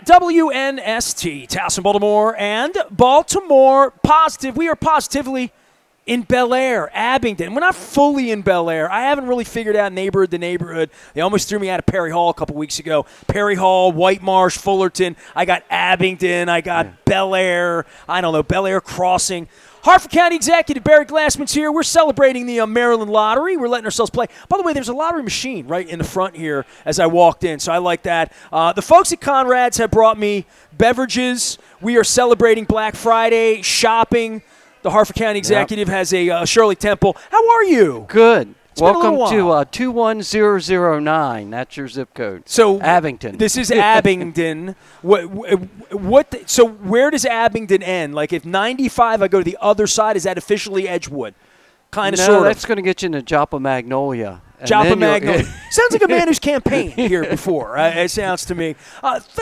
WNST, Towson, Baltimore, and Baltimore Positive. We are positively in Bel Air, Abingdon. We're not fully in Bel Air. I haven't really figured out neighborhood to neighborhood. They almost threw me out of Perry Hall a couple weeks ago. Perry Hall, White Marsh, Fullerton. I got Abingdon. I got Bel Air. I don't know, Bel Air Crossing. Harford County Executive Barry Glassman's here. We're celebrating the Maryland Lottery. We're letting ourselves play. By the way, there's a lottery machine right in the front here as I walked in, so I like that. The folks at Conrad's have brought me beverages. We are celebrating Black Friday, shopping. The Harford County Executive has a Shirley Temple. How are you? Good. It's been a little Welcome while. to 21009. That's your zip code. So Abingdon. This is Abingdon. So where does Abingdon end? Like if 95, I go to the other side. Is that officially Edgewood? Kind of, No, sort of. that's going to get you into Joppa Magnolia. And Joppa then you'll- Magnolia. Sounds like a man who's campaigned here before. It sounds to me.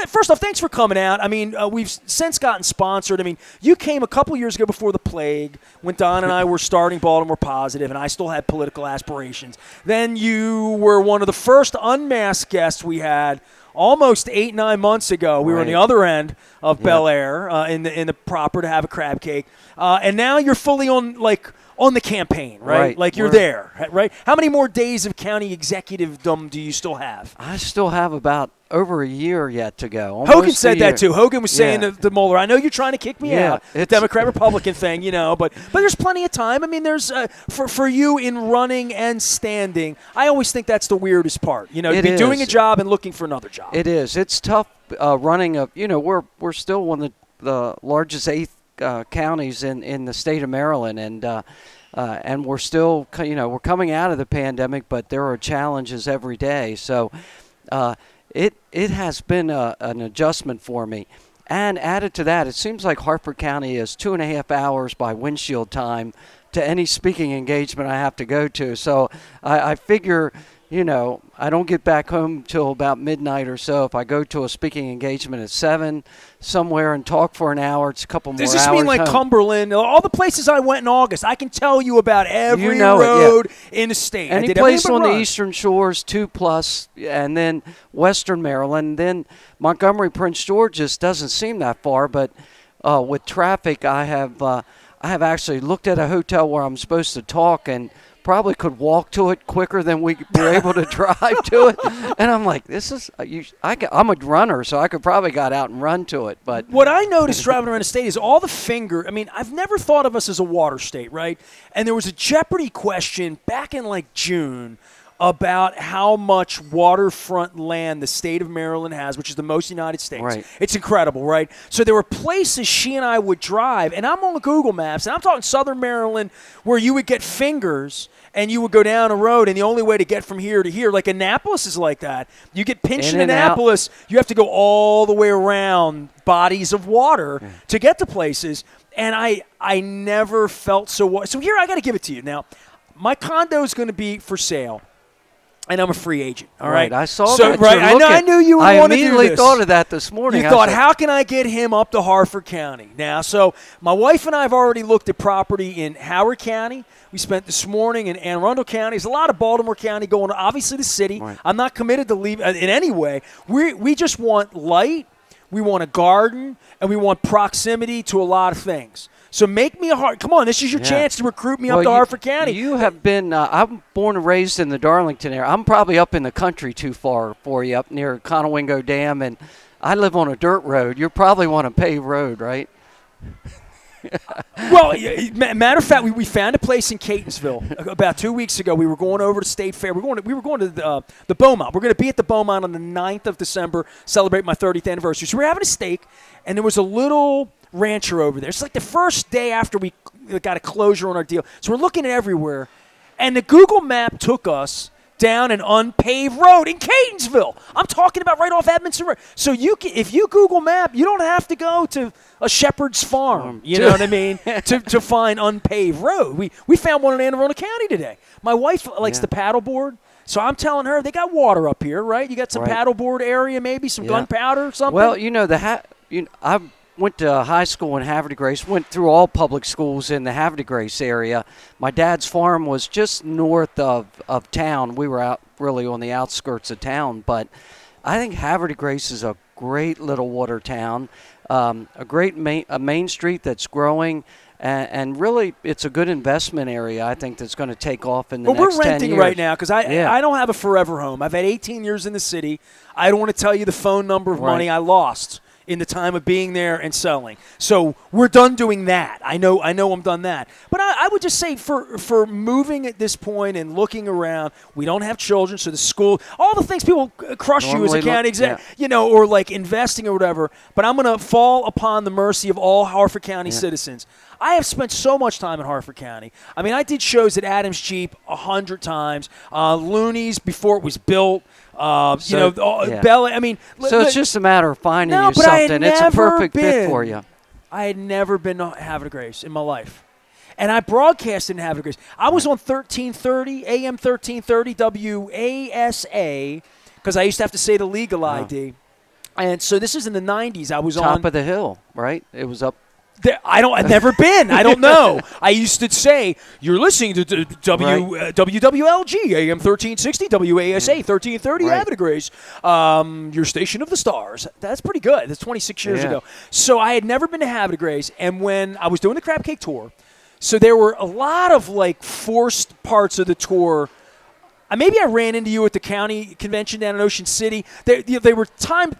First off, thanks for coming out. I mean, we've since gotten sponsored. I mean, you came a couple years ago before the plague when Don and I were starting Baltimore Positive, and I still had political aspirations. Then you were one of the first unmasked guests we had almost 8-9 months ago. We were on the other end of Bel Air in the proper to have a crab cake. And now you're fully on the campaign, right? Like you're there, right? How many more days of county executive-dom do you still have? I still have about over a year yet to go. Hogan said that too. Hogan was saying to Mueller, I know you're trying to kick me out, the it's Democrat-Republican thing, but there's plenty of time. I mean, there's for you in running and standing, I always think that's the weirdest part, to be doing a job and looking for another job. It is. It's tough running we're still one of the largest eighth counties in the state of Maryland, and we're still, we're coming out of the pandemic, but there are challenges every day. So it has been an adjustment for me. And added to that, it seems like Harford County is 2.5 hours by windshield time to any speaking engagement I have to go to. So I figure, I don't get back home till about midnight or so. If I go to a speaking engagement at 7 somewhere and talk for an hour, it's a couple more hours. Does this mean like home. Cumberland, all the places I went in August? I can tell you about every road in the state. Any place on the eastern shores, 2+, and then western Maryland. Then Montgomery, Prince George just doesn't seem that far, but with traffic, I have actually looked at a hotel where I'm supposed to talk and probably could walk to it quicker than we were able to drive to it. And I'm like, I'm a runner, so I could probably got out and run to it. But what I noticed driving around the state is all the I've never thought of us as a water state, right? And there was a Jeopardy question back in like June about how much waterfront land the state of Maryland has, which is the most in the United States. Right. It's incredible, right? So there were places she and I would drive, and I'm on Google Maps, and I'm talking southern Maryland, where you would get fingers, and you would go down a road, and the only way to get from here to here, like Annapolis is like that. You get pinched in Annapolis, you have to go all the way around bodies of water to get to places, and I never felt so here I got to give it to you. Now, my condo is going to be for sale. And I'm a free agent, all right? I saw that. Right, I knew you would want to do this. I immediately thought of that this morning. You thought, how can I get him up to Harford County? Now, so my wife and I have already looked at property in Howard County. We spent this morning in Anne Arundel County. There's a lot of Baltimore County going, obviously the city. Right. I'm not committed to leave in any way. We just want light, we want a garden, and we want proximity to a lot of things. So make me a heart. Come on, this is your chance to recruit me up to Harford County. You have been, I'm born and raised in the Darlington area. I'm probably up in the country too far for you, up near Conowingo Dam, and I live on a dirt road. You probably want a paved road, right? Well, matter of fact, we found a place in Catonsville about 2 weeks ago. We were going over to State Fair. We were going to the Beaumont. We're going to be at the Beaumont on the 9th of December, celebrate my 30th anniversary. So we're having a steak, and there was a little rancher over there. It's like the first day after we got a closure on our deal. So we're looking at everywhere, and the Google map took us down an unpaved road in Catonsville. I'm talking about right off Edmondson Road. So if you Google map, you don't have to go to a shepherd's farm, you know what I mean, to find unpaved road. We found one in Anne Arundel County today. My wife likes the paddleboard. So I'm telling her, they got water up here, right? You got some paddleboard area, maybe some gunpowder or something? Well, I went to high school in Havre de Grace, went through all public schools in the Havre de Grace area. My dad's farm was just north of town. We were out really on the outskirts of town, but I think Havre de Grace is a great little water town, a great main street that's growing. And really, it's a good investment area, I think, that's going to take off in the next 10 years. We're renting right now because I don't have a forever home. I've had 18 years in the city. I don't want to tell you the phone number of money I lost in the time of being there and selling. So we're done doing that. I know I'm done that. But I would just say for moving at this point and looking around, we don't have children, so the school, all the things people crush you as a county executive, or like investing or whatever. But I'm going to fall upon the mercy of all Harford County citizens. I have spent so much time in Harford County. I mean, I did shows at Adams Jeep 100 times, Looney's before it was built. Bella. I mean, so it's just a matter of finding you something. It's a perfect fit for you. I had never been to Havre de Grace in my life, and I broadcasted in Havre de Grace. I was on 1330 AM 1330 WASA because I used to have to say the legal ID, and so this is in the 90s. I was on top of the hill, right? It was up. I've never been. I don't know. I used to say, you're listening to WWLG, AM 1360, WASA, 1330, Havre de Grace, your station of the stars. That's pretty good. That's 26 years ago. So I had never been to Havre de Grace, and when I was doing the Crab Cake Tour, so there were a lot of, like, forced parts of the tour. Maybe I ran into you at the county convention down in Ocean City. They were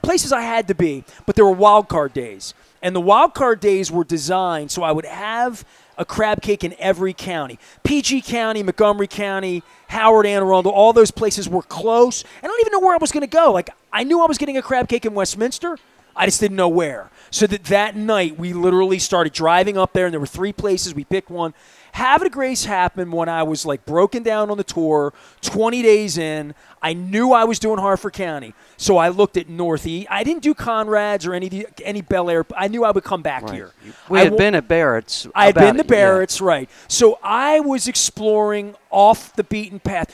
places I had to be, but there were wild card days. And the wild card days were designed so I would have a crab cake in every county. PG County, Montgomery County, Howard, Anne Arundel, all those places were close. I don't even know where I was going to go. Like, I knew I was getting a crab cake in Westminster. I just didn't know where. So that night, we literally started driving up there, and there were 3 places. We picked one. Havre de Grace happened when I was, like, broken down on the tour, 20 days in. I knew I was doing Harford County. So I looked at Northeast. I didn't do Conrad's or any Bel Air. I knew I would come back here. We had been at Barrett's. I had been to Barrett's, right. So I was exploring off the beaten path.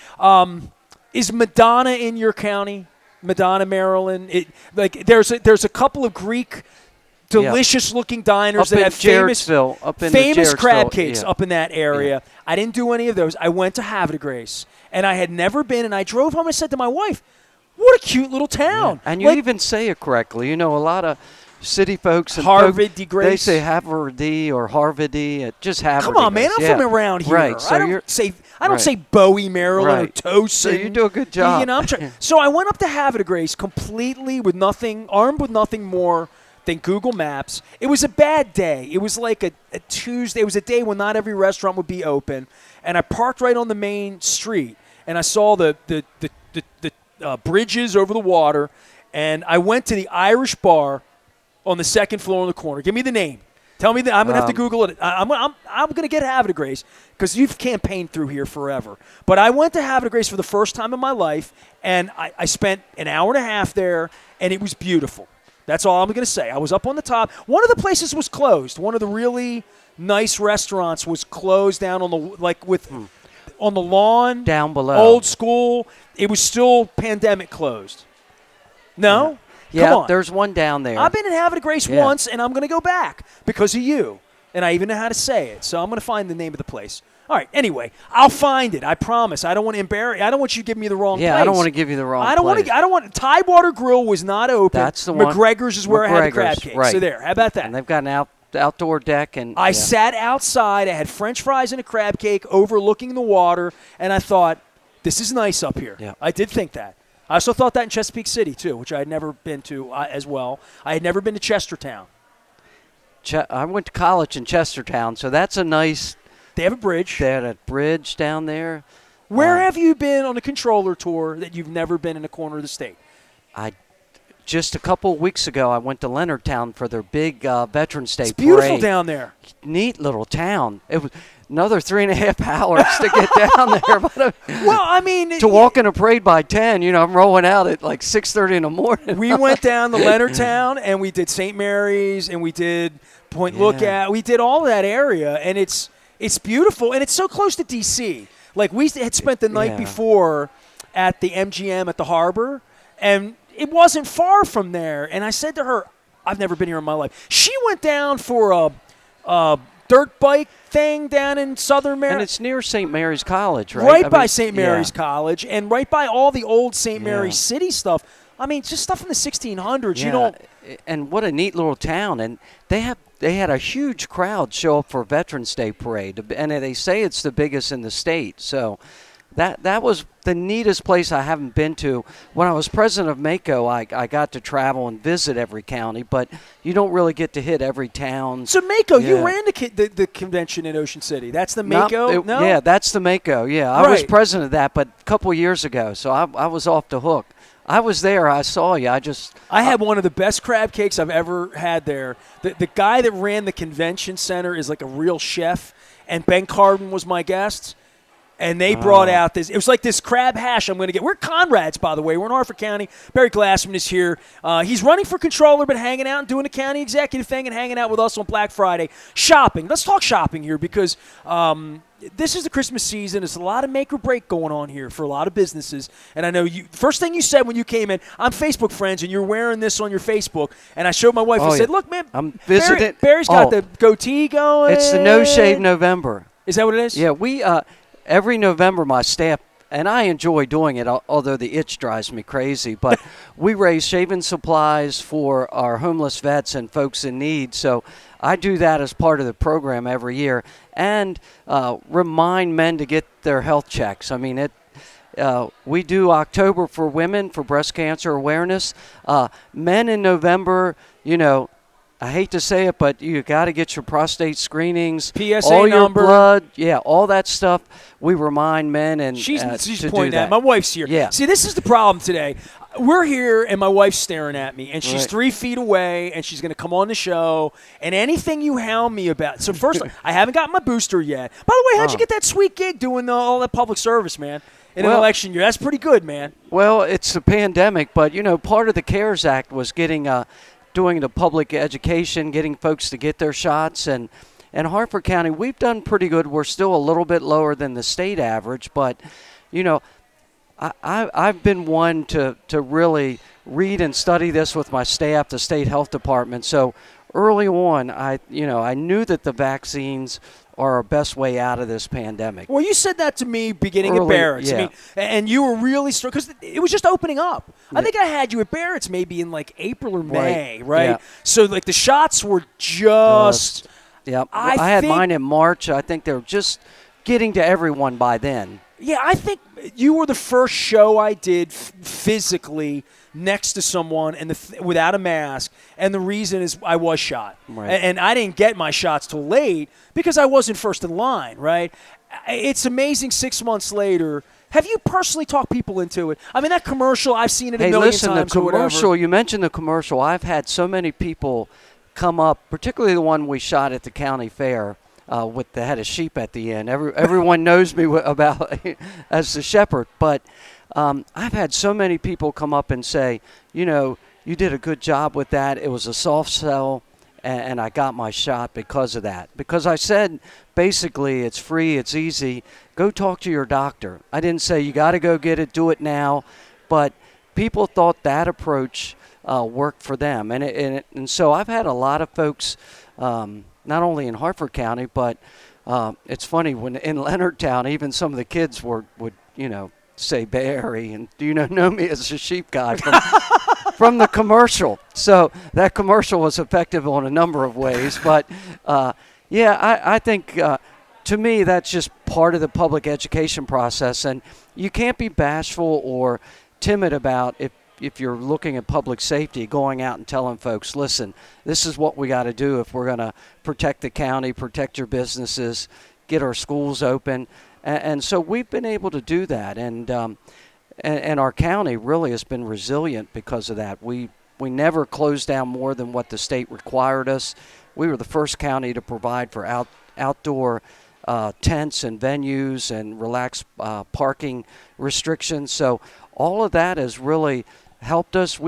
Is Madonna in your county? Madonna, Maryland? There's a couple of Greek delicious-looking diners that have famous crab cakes up in that area. Yeah. I didn't do any of those. I went to Havre de Grace, and I had never been, and I drove home and I said to my wife, what a cute little town. Yeah. And you even say it correctly. A lot of city folks and Harvard de Grace. They say Harvard or Harvard just Harvard. Come on, man. I'm from around here. Right. So I don't say Bowie, Maryland, or Towson. So you do a good job. So I went up to Havre de Grace completely armed with nothing more than Google Maps. It was a bad day. It was like a Tuesday. It was a day when not every restaurant would be open. And I parked right on the main street, and I saw the bridges over the water, and I went to the Irish bar on the second floor on the corner. Give me the name. Tell me that. I'm going to have to Google it. I'm going to get Havre de Grace because you've campaigned through here forever. But I went to Havre de Grace for the first time in my life, and I spent an hour and a half there, and it was beautiful. That's all I'm going to say. I was up on the top. One of the places was closed. One of the really nice restaurants was closed down on the lawn. Down below. Old school. It was still pandemic closed. No? Yeah, Come on. There's one down there. I've been in Havre de Grace once, and I'm going to go back because of you. And I even know how to say it. So I'm going to find the name of the place. All right, anyway, I'll find it. I promise. I don't want to embarrass. I don't want you to give me the wrong place. Yeah, I don't want to give you the wrong place. I don't want Tidewater Grill was not open. That's the one. McGregor's is where I had the crab cake. Right. So there. How about that? And they've got an outdoor deck. And I sat outside. I had French fries and a crab cake overlooking the water, and I thought, this is nice up here. Yeah. I did think that. I also thought that in Chesapeake City, too, which I had never been to as well. I had never been to Chestertown. I went to college in Chestertown, so that's a nice... They have a bridge. They had a bridge down there. Where have you been on a controller tour that you've never been in a corner of the state? Just a couple of weeks ago, I went to Leonardtown for their big Veterans Day It's beautiful parade. down there. Neat little town. It was another 3.5 hours to get down there. But, to walk in a parade by 10, I'm rolling out at like 6:30 in the morning. We went down to Leonardtown, and we did St. Mary's, and we did Point Lookout. We did all that area, and it's beautiful, and it's so close to D.C. Like, we had spent the night before at the MGM at the harbor, and it wasn't far from there. And I said to her, I've never been here in my life. She went down for a dirt bike thing down in Southern Maryland. And it's near St. Mary's College, right? Right by St. Mary's College, and right by all the old St. Mary's City stuff. I mean, just stuff in the 1600s. Yeah, You don't. and what a neat little town. And they had a huge crowd show up for Veterans Day Parade, and they say it's the biggest in the state. So that was the neatest place I haven't been to. When I was president of MACO, I got to travel and visit every county, but you don't really get to hit every town. So MACO, Yeah. you ran the convention in Ocean City. That's the MACO? No? Yeah, that's the MACO. Yeah, I was president of that, but a couple years ago, so I was off the hook. I was there. I saw you. I had one of the best crab cakes I've ever had there. The guy that ran the convention center is like a real chef, and Ben Cardin was my guest. And they brought out this. It was like this crab hash I'm going to get. We're Conrads, by the way. We're in Harford County. Barry Glassman is here. He's running for controller, but hanging out and doing the county executive thing and hanging out with us on Black Friday. Shopping. Let's talk shopping here because this is the Christmas season. There's a lot of make or break going on here for a lot of businesses. And I know you. First thing you said when you came in, I'm Facebook friends, and you're wearing this on your Facebook. And I showed my wife. I said, "Look, man, I'm visiting. Barry's got the goatee going. It's the No Shave November. Is that what it is? Yeah, we every November my staff, and I enjoy doing it, although the itch drives me crazy, but we raise shaving supplies for our homeless vets and folks in need. So I do that as part of the program every year and remind men to get their health checks. I mean, we do October for women for breast cancer awareness. Men in November, I hate to say it, but you got to get your prostate screenings, PSA all your number. blood, all that stuff. We remind men and she's to pointing do at that. my wife's here. Yeah. See, this is the problem today. We're here, and my wife's staring at me, and she's Right. 3 feet away, and she's going to come on the show. And anything you hound me about. So first, I haven't got my booster yet. By the way, how'd you get that sweet gig doing all that public service, man? In an election year, that's pretty good, man. Well, it's the pandemic, but part of the CARES Act was getting doing the public education, getting folks to get their shots, and Harford County, we've done pretty good. We're still a little bit lower than the state average, but I've been one to really read and study this with my staff, the state health department. So early on, I knew that the vaccines are our best way out of this pandemic. Well, you said that to me beginning at Barrett's. Yeah. I mean, and you were really strong because it was just opening up. I think I had you at Barrett's maybe in like April or May, right? Yeah. So like the shots were just. Yep. I had think- mine in March. I think they were just getting to everyone by then. Yeah, I think you were the first show I did physically next to someone and without a mask, and the reason is I was shot. Right. And I didn't get my shots till late because I wasn't first in line, right? It's amazing 6 months later. Have you personally talked people into it? I mean, that commercial, I've seen it a million times the or whatever. commercial, you mentioned the commercial. I've had so many people come up, particularly the one we shot at the county fair, with the head of sheep at the end. Everyone knows me about as the shepherd, but I've had so many people come up and say, you did a good job with that. It was a soft sell, and I got my shot because of that. Because I said, basically, it's free, it's easy. Go talk to your doctor. I didn't say you got to go get it, do it now, but people thought that approach worked for them. And so I've had a lot of folks, not only in Harford County, but it's funny, when in Leonardtown, even some of the kids would say Barry, and do you know me as a sheep guy from the commercial. So that commercial was effective on a number of ways. But, I think to me that's just part of the public education process. And you can't be bashful or timid about if you're looking at public safety, going out and telling folks, listen, this is what we got to do if we're going to protect the county, protect your businesses, get our schools open. And so we've been able to do that. And our county really has been resilient because of that. We never closed down more than what the state required us. We were the first county to provide for outdoor tents and venues and relaxed parking restrictions. So all of that has really helped us.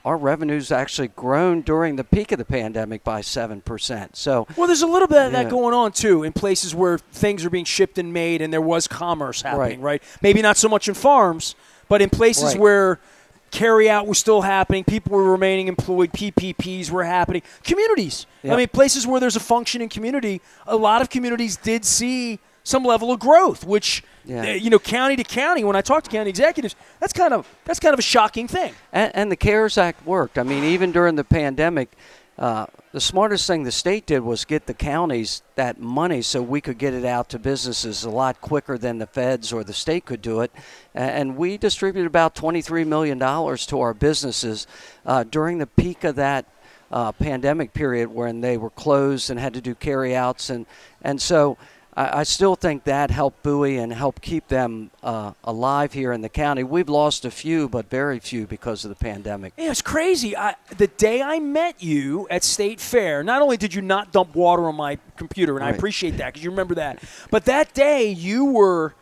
Our revenue's actually grown during the peak of the pandemic by 7%. So, well, there's a little bit of that going on, too, in places where things are being shipped and made and there was commerce happening, right? Maybe not so much in farms, but in places where carry-out was still happening, people were remaining employed, PPPs were happening. Communities. I mean, places where there's a functioning community, a lot of communities did see some level of growth, which Yeah. county to county. When I talk to county executives, that's kind of a shocking thing. And the CARES Act worked. I mean, even during the pandemic, the smartest thing the state did was get the counties that money so we could get it out to businesses a lot quicker than the feds or the state could do it. And we distributed about $23 million to our businesses during the peak of that pandemic period when they were closed and had to do carryouts. And so I still think that helped buoy and help keep them alive here in the county. We've lost a few, but very few because of the pandemic. Yeah, it's crazy. The day I met you at State Fair, not only did you not dump water on my computer, and I appreciate that because you remember that, but that day you were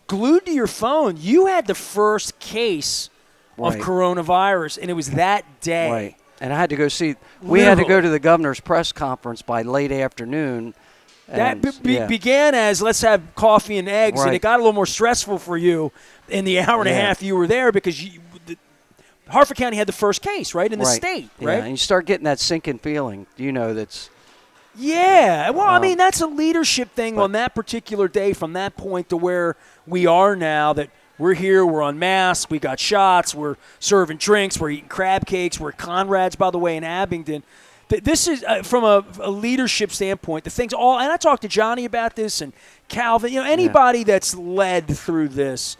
glued to your phone. You had the first case of coronavirus, and it was that day. Right. And I had to go see – we had to go to the governor's press conference by late afternoon. That began as let's have coffee and eggs, and it got a little more stressful for you in the hour and a half you were there because Harford County had the first case, right, in the state, right? Yeah, and you start getting that sinking feeling, that's – Yeah. Well, I mean, that's a leadership thing on that particular day from that point to where we are now that we're here, we're unmasked, we got shots, we're serving drinks, we're eating crab cakes, we're at Conrad's, by the way, in Abingdon. This is, from a leadership standpoint, the things all – and I talked to Johnny about this and Calvin. Anybody that's led through this,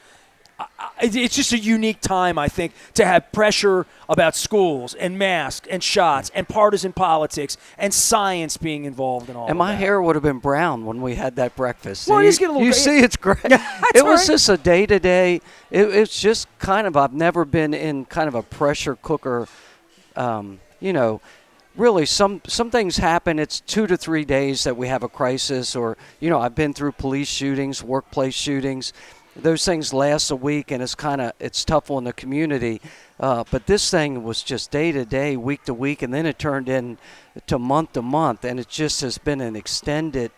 it's just a unique time, I think, to have pressure about schools and masks and shots and partisan politics and science being involved in all of that. And my hair would have been brown when we had that breakfast. Well, you get a little you gray. see it's gray. It was just a day-to-day – it's just kind of – I've never been in kind of a pressure cooker, really, some things happen. It's 2 to 3 days that we have a crisis, or I've been through police shootings, workplace shootings. Those things last a week, and it's tough on the community. But this thing was just day to day, week to week, and then it turned into month to month, and it just has been an extended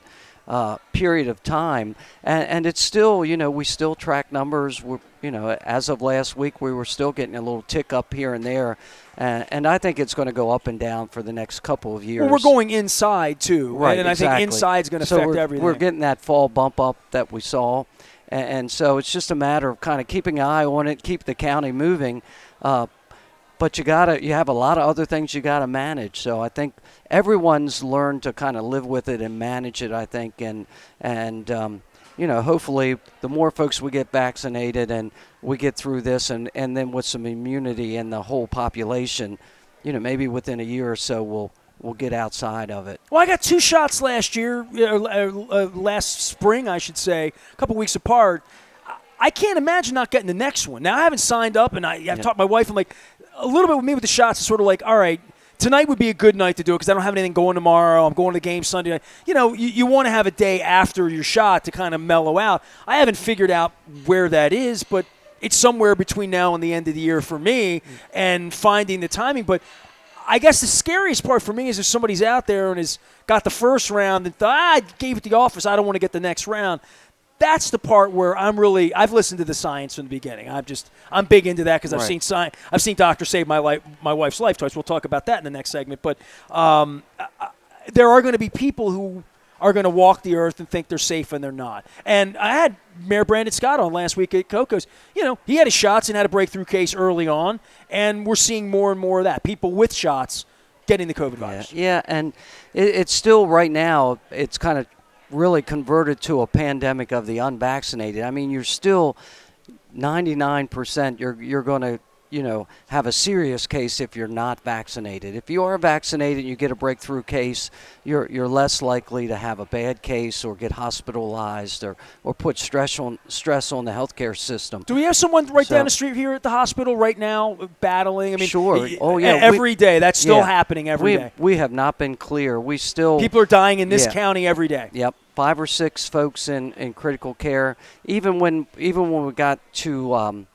period of time. And it's still, we still track numbers. As of last week, we were still getting a little tick up here and there. And I think it's going to go up and down for the next couple of years. Well, we're going inside, too. Right, and exactly. I think inside's going to affect everything. We're getting that fall bump up that we saw. And so it's just a matter of kind of keeping an eye on it, keep the county moving. But you have a lot of other things you got to manage. So I think everyone's learned to kind of live with it and manage it, I think. And hopefully the more folks we get vaccinated and we get through this and then with some immunity in the whole population, maybe within a year or so we'll get outside of it. Well, I got 2 shots last year, last spring, I should say, a couple weeks apart. I can't imagine not getting the next one. Now, I haven't signed up, and I've talked to my wife. I'm like, a little bit with me with the shots is sort of like, all right, tonight would be a good night to do it because I don't have anything going tomorrow. I'm going to the game Sunday night. You want to have a day after your shot to kind of mellow out. I haven't figured out where that is, but it's somewhere between now and the end of the year for me and finding the timing. But I guess the scariest part for me is if somebody's out there and has got the first round and thought, I gave it the office, I don't want to get the next round. That's the part where I've listened to the science from the beginning. I'm big into that because I've seen doctors save my wife's life twice. We'll talk about that in the next segment. But there are going to be people who are going to walk the earth and think they're safe and they're not. And I had Mayor Brandon Scott on last week at Coco's. He had his shots and had a breakthrough case early on, and we're seeing more and more of that. People with shots getting the COVID virus. Yeah, and it's still right now, it's kind of really converted to a pandemic of the unvaccinated. I mean, you're still 99% you're going to have a serious case if you're not vaccinated. If you are vaccinated and you get a breakthrough case, you're less likely to have a bad case or get hospitalized or put stress on the healthcare system. Do we have someone down the street here at the hospital right now battling? I mean, sure. Oh yeah, every day. That's still happening every day. We have not been clear. People are dying in this county every day. Yep. 5 or 6 folks in critical care. Even when we got to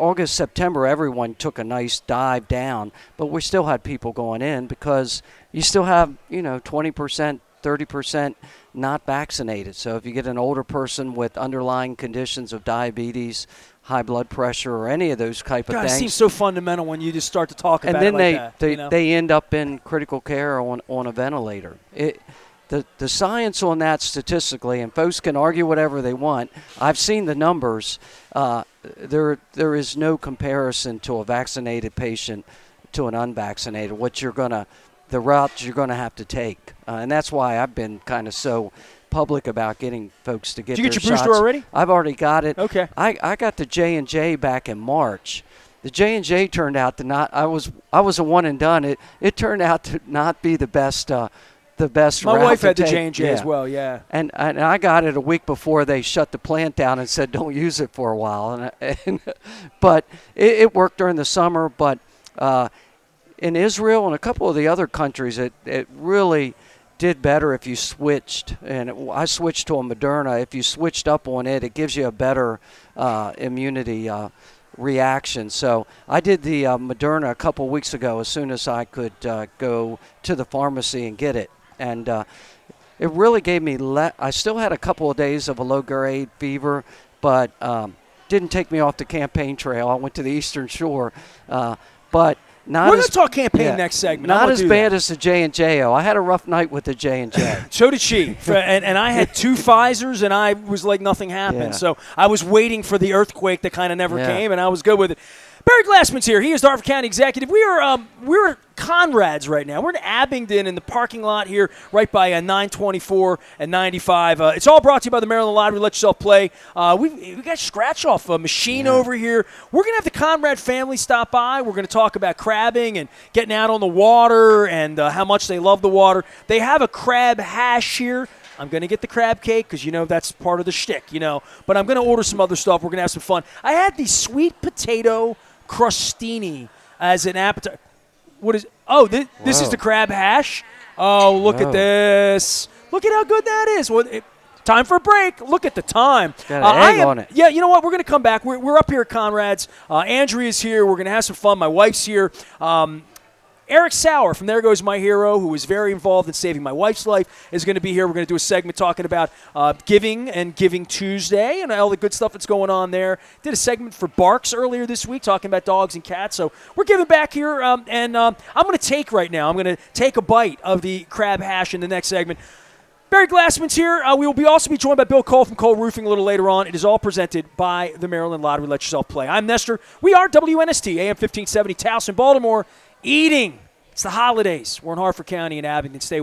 August, September, everyone took a nice dive down, but we still had people going in because you still have 20%, 30% not vaccinated. So if you get an older person with underlying conditions of diabetes, high blood pressure, or any of those type of things. It seems so fundamental when you just start to talk about it like that. And then they end up in critical care or on a ventilator. the science on that statistically, and folks can argue whatever they want. I've seen the numbers. There is no comparison to a vaccinated patient to an unvaccinated. The route you're gonna have to take, and that's why I've been kind of so public about getting folks to get. Did you get their your shots. booster already? I've already got it. Okay. I got the J&J back in March. The J&J turned out to not. I was a one and done. It turned out to not be the best. The best. My route wife to had the take. J&J as well. Yeah. And I got it a week before they shut the plant down and said don't use it for a while. But it worked during the summer. But in Israel and a couple of the other countries, it really did better if you switched. And I switched to a Moderna. If you switched up on it, it gives you a better immunity reaction. So I did the Moderna a couple weeks ago as soon as I could go to the pharmacy and get it. And it really gave me I still had a couple of days of a low-grade fever, but didn't take me off the campaign trail. I went to the Eastern Shore. But not We're going to talk campaign next segment. Not as bad as the J&J. I had a rough night with the J&J. So did she. And I had 2 Pfizers, and I was like nothing happened. Yeah. So I was waiting for the earthquake that kind of never came, and I was good with it. Barry Glassman's here. He is the Harford County executive. We're Conrad's right now. We're in Abingdon in the parking lot here, right by 924 and 95. It's all brought to you by the Maryland Lottery. Let yourself play. We got scratch off a machine over here. We're gonna have the Conrad family stop by. We're gonna talk about crabbing and getting out on the water and how much they love the water. They have a crab hash here. I'm going to get the crab cake because, that's part of the shtick, But I'm going to order some other stuff. We're going to have some fun. I had the sweet potato crostini as an appetizer. What is – this is the crab hash? Oh, look at this. Look at how good that is. Well, time for a break. Look at the time. It's got an egg on it. Yeah, you know what? We're going to come back. We're up here at Conrad's. Andrea's here. We're going to have some fun. My wife's here. Eric Sauer from There Goes My Hero, who was very involved in saving my wife's life, is going to be here. We're going to do a segment talking about giving and Giving Tuesday and all the good stuff that's going on there. Did a segment for Barks earlier this week talking about dogs and cats. So we're giving back here, and I'm going to take right now. I'm going to take a bite of the crab hash in the next segment. Barry Glassman's here. We will also be joined by Bill Cole from Cole Roofing a little later on. It is all presented by the Maryland Lottery. Let yourself play. I'm Nestor. We are WNST, AM 1570, Towson, Baltimore. Eating. It's the holidays. We're in Harford County in Abingdon. Stay with us.